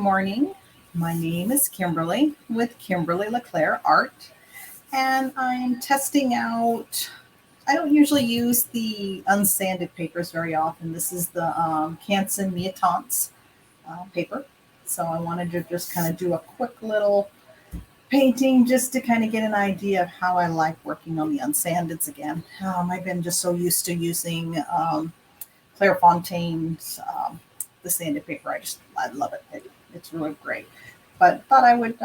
morning. My name is Kimberly with Kimberly LeClaire Art, and I'm testing out. I don't usually use the unsanded papers very often. This is the Canson Miatanz paper. So I wanted to just kind of do a quick little painting just to kind of get an idea of how I like working on the unsandeds again. I've been just so used to using Claire Fontaine's the sanded paper. I love it. It's really great. But thought I would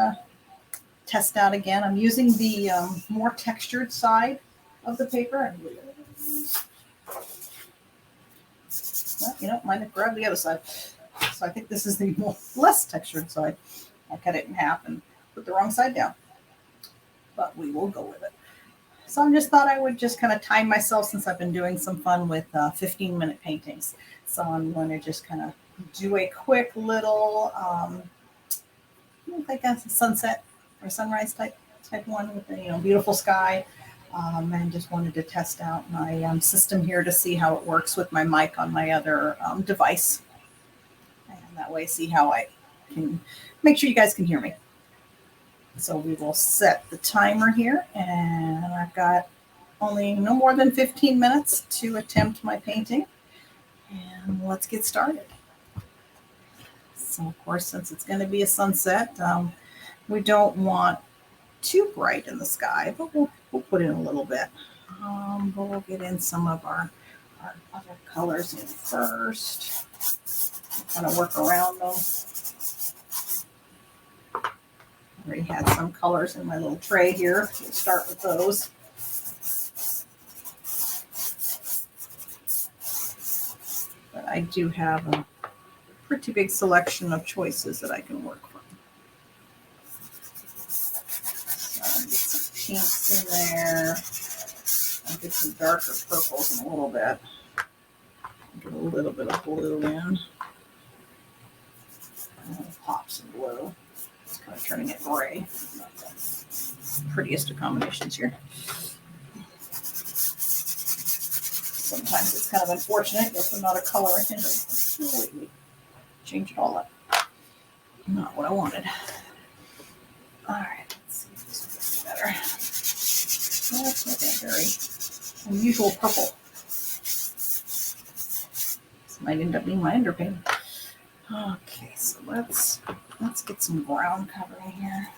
test out again. I'm using the more textured side of the paper. Well, mine grabbed the other side. So I think this is the less textured side. I cut it in half and put the wrong side down. But we will go with it. So I just thought I would just kind of time myself since I've been doing some fun with 15-minute paintings. So I'm going to just kind of do a quick little, like a sunset or sunrise type one with a beautiful sky. And just wanted to test out my system here to see how it works with my mic on my other device. And that way see how I can make sure you guys can hear me. So we will set the timer here, and I've got only no more than 15 minutes to attempt my painting. And let's get started. So of course, since it's going to be a sunset, we don't want too bright in the sky, but we'll put in a little bit. But we'll get in some of our other colors in first. Kind of work around them. Already had some colors in my little tray here. We'll start with those. But I do have a pretty big selection of choices that I can work from. So I'll get some pinks in there. I'll get some darker purples in a little bit. Get a little bit of blue in. And pop some blue. It's kind of turning it gray. Not the prettiest of combinations here. Sometimes it's kind of unfortunate if I'm not a color and completely change it all up. Not what I wanted. All right, let's see if this will get better. That's a very unusual purple. This might end up being my underpainting. Okay, so let's get some ground covering here.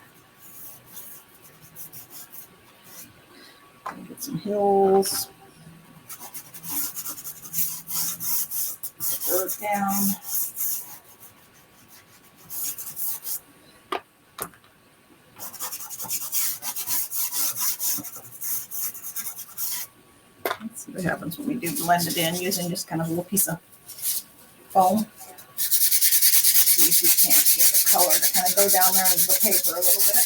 Get some hills. Dirt down. Let's see what happens when we do blend it in using just kind of a little piece of foam. See if we can't get the color to kind of go down there into the paper a little bit.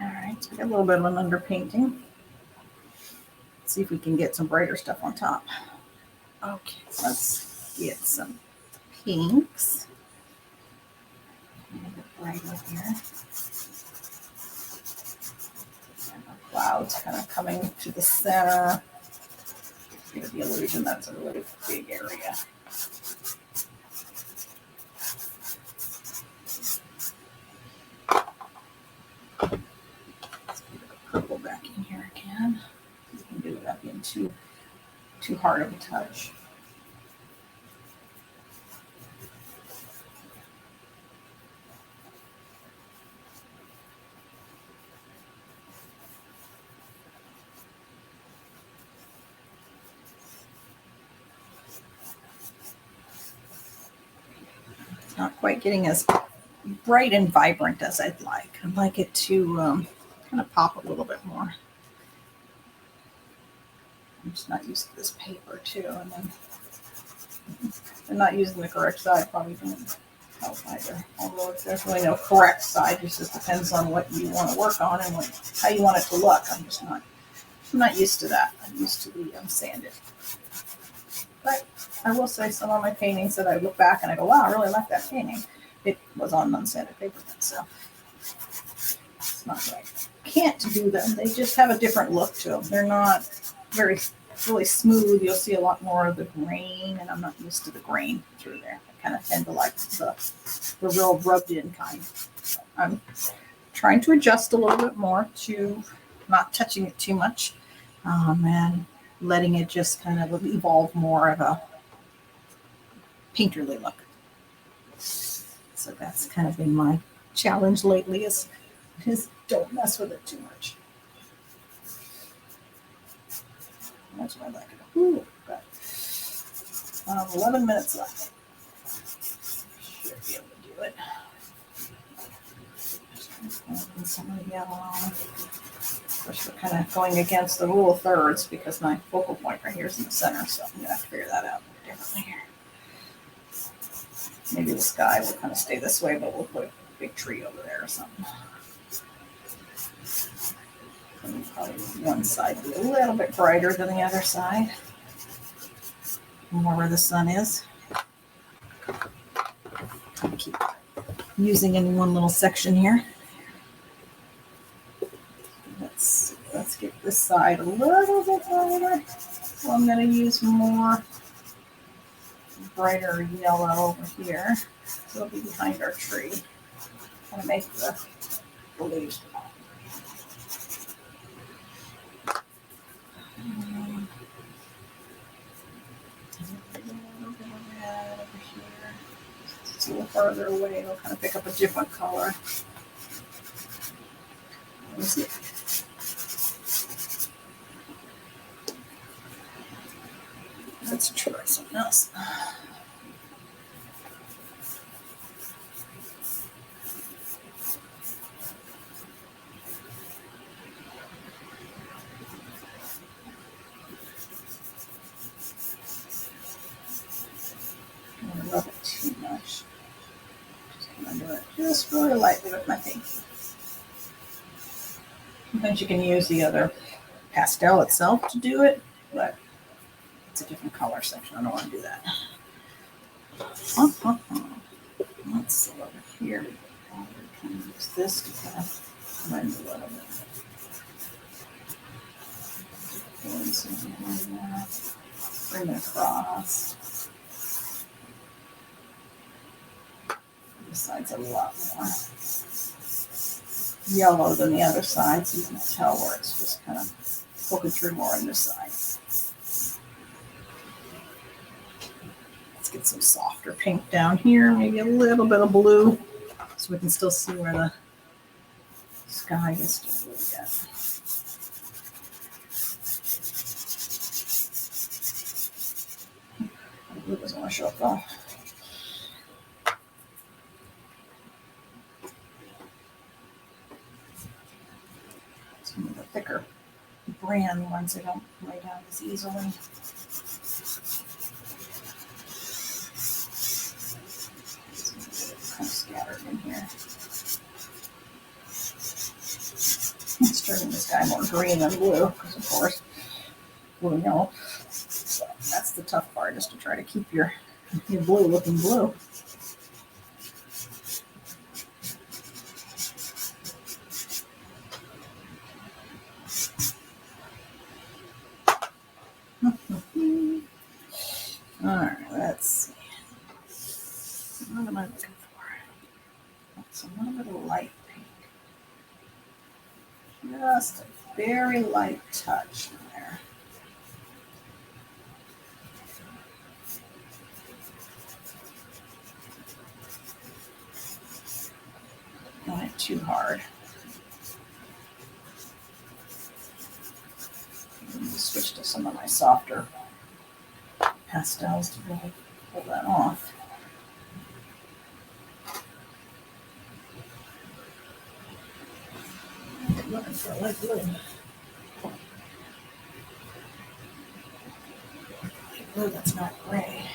All right, so we got a little bit of an underpainting. Let's see if we can get some brighter stuff on top. Okay, so let's get some pinks. A little bit brighter here. Clouds kind of coming to the center. Give the illusion that's a really big area. Let's put the purple back in here again. You can do it without being too hard of a touch. Not quite getting as bright and vibrant as I'd like. I'd like it to kind of pop a little bit more. I'm just not used to this paper too, and then I'm not using the correct side probably doesn't help either. Although there's really no correct side, it just depends on what you want to work on and how you want it to look. I'm not used to that. I'm used to the sanded. But I will say some of my paintings that I look back and I go, wow, I really like that painting. It was on unsanded paper, so it's not like can't do them. They just have a different look to them. They're not really smooth. You'll see a lot more of the grain, and I'm not used to the grain through there. I kind of tend to like the real rubbed in kind. So I'm trying to adjust a little bit more to not touching it too much, and letting it just kind of evolve more of a painterly look. So that's kind of been my challenge lately is don't mess with it too much. That's what I like it. Ooh, got 11 minutes left. Should be able to do it. Just some of the yellow. Of course, we're kind of going against the rule of thirds because my focal point right here is in the center, so I'm going to have to figure that out differently here. Maybe the sky will kind of stay this way, but we'll put a big tree over there or something. And probably one side be a little bit brighter than the other side. More where the sun is. I'll keep using in one little section here. Let's get this side a little bit brighter. So I'm going to use more brighter yellow over here. So it'll be behind our tree. Kind of make the leaves. It's a little farther away. It'll kind of pick up a different color. Let's try something else. I don't love it too much. Just going to do it just really lightly with my pinky. Sometimes you can use the other pastel itself to do it, but it's a different color section. I don't want to do that. Let's see over here. We can use this to kind of blend a little bit. Bring it across. This side's a lot more yellow than the other side, so you can tell where it's just kind of poking through more on this side. Let's get some softer pink down here, maybe a little bit of blue, so we can still see where the sky is just a little bit. The blue doesn't want to show up though. Some of the thicker brand ones I don't lay down as easily. Kind of scattered in here. It's turning this guy more green than blue, because of course, blue and yellow. So that's the tough part, is to try to keep your blue looking blue. Alright, let's see. What am I looking for? That's a little bit of light pink. Just a very light touch in there. Not too hard. I'm going to switch to some of my softer pastels to really pull that off. I'm looking for a light blue. Blue that's not gray.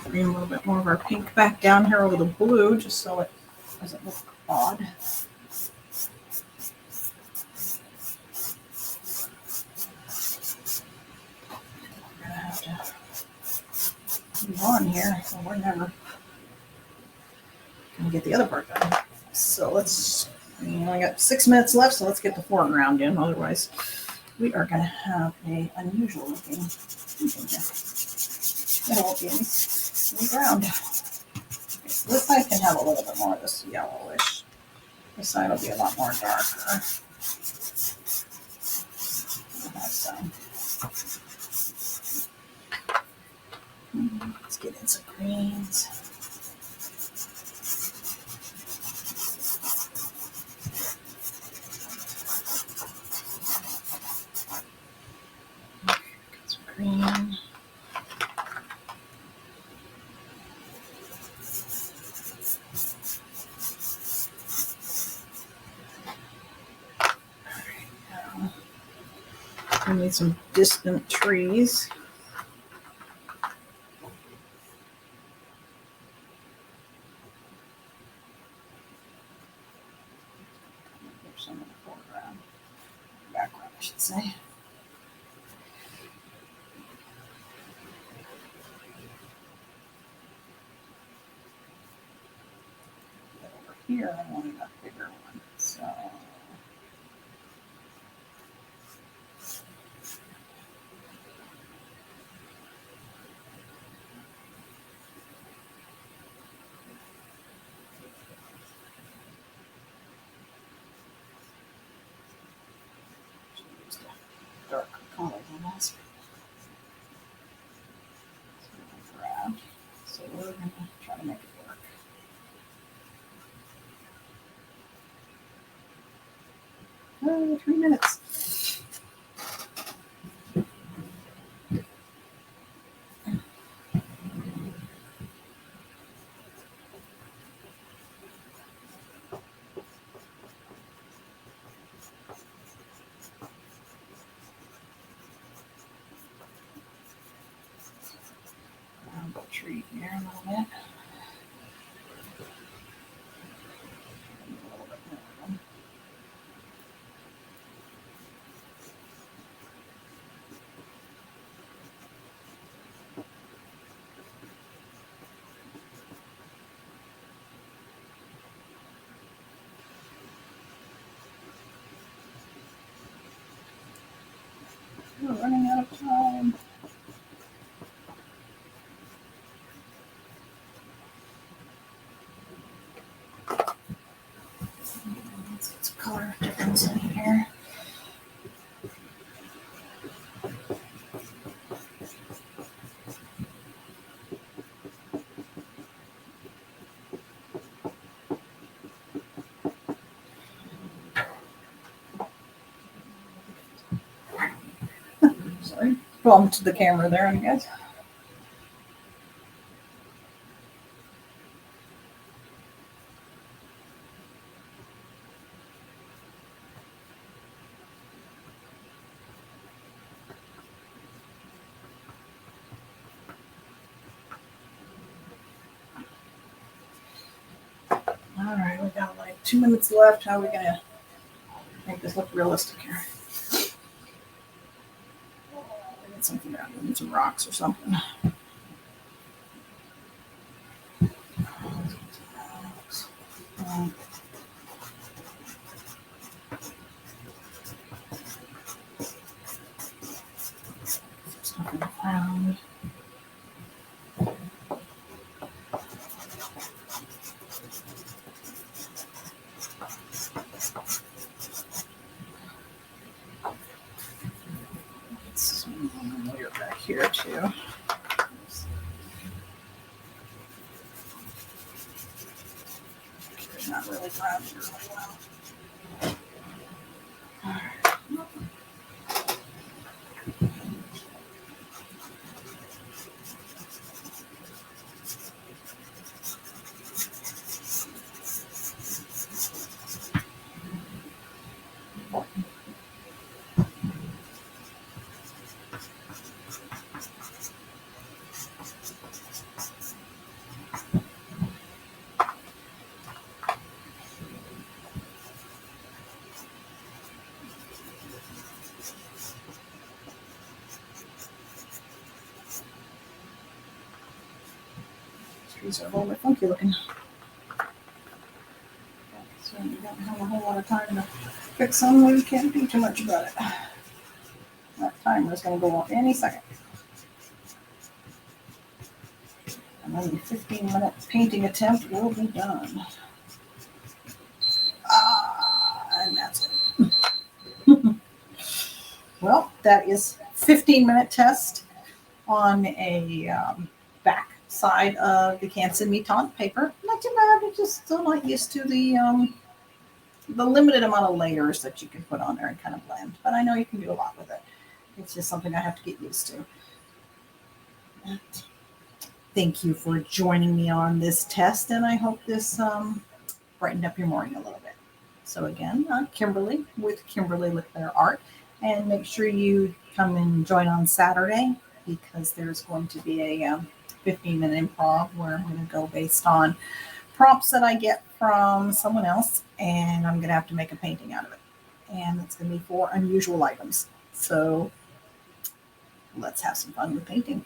bring a little bit more of our pink back down here over the blue, just so it doesn't look odd. We're gonna have to move on here, so we're never gonna get the other part done. So we only got 6 minutes left, so let's get the foreground in. Otherwise, we are gonna have a unusual looking painting here. There won't be any ground. Okay, so this side can have a little bit more of this yellowish. This side will be a lot more darker. Let's get in some greens. Get some green. We need some distant trees. There's some in the foreground, background, I should say. Over here, I wanted a bigger one, so. Darker color than this. So we're going to try to make it work. 3 minutes. Around the tree here a little bit. We're running out of time. Let's get some color difference in here. Sorry, bumped the camera there, I guess. All right, we got like 2 minutes left. How are we gonna make this look realistic here? I need something down. We need some rocks or something. Something around. Layer back here too. It's not really grounded really well. All right. These are a little bit funky looking. So you don't have a whole lot of time to fix them. We can't do too much about it. That timer is going to go off any second. And then the 15-minute painting attempt will be done. And that's it. Well, that is 15-minute test on a back side of the Canson Miton paper. Not too bad. I'm just still not used to the limited amount of layers that you can put on there and kind of blend. But I know you can do a lot with it. It's just something I have to get used to. And thank you for joining me on this test, and I hope this brightened up your morning a little bit. So again, Kimberly with Kimberly LeClaire Art, and make sure you come and join on Saturday because there's going to be a 15-minute improv where I'm going to go based on prompts that I get from someone else, and I'm going to have to make a painting out of it. And it's going to be for unusual items. So let's have some fun with painting.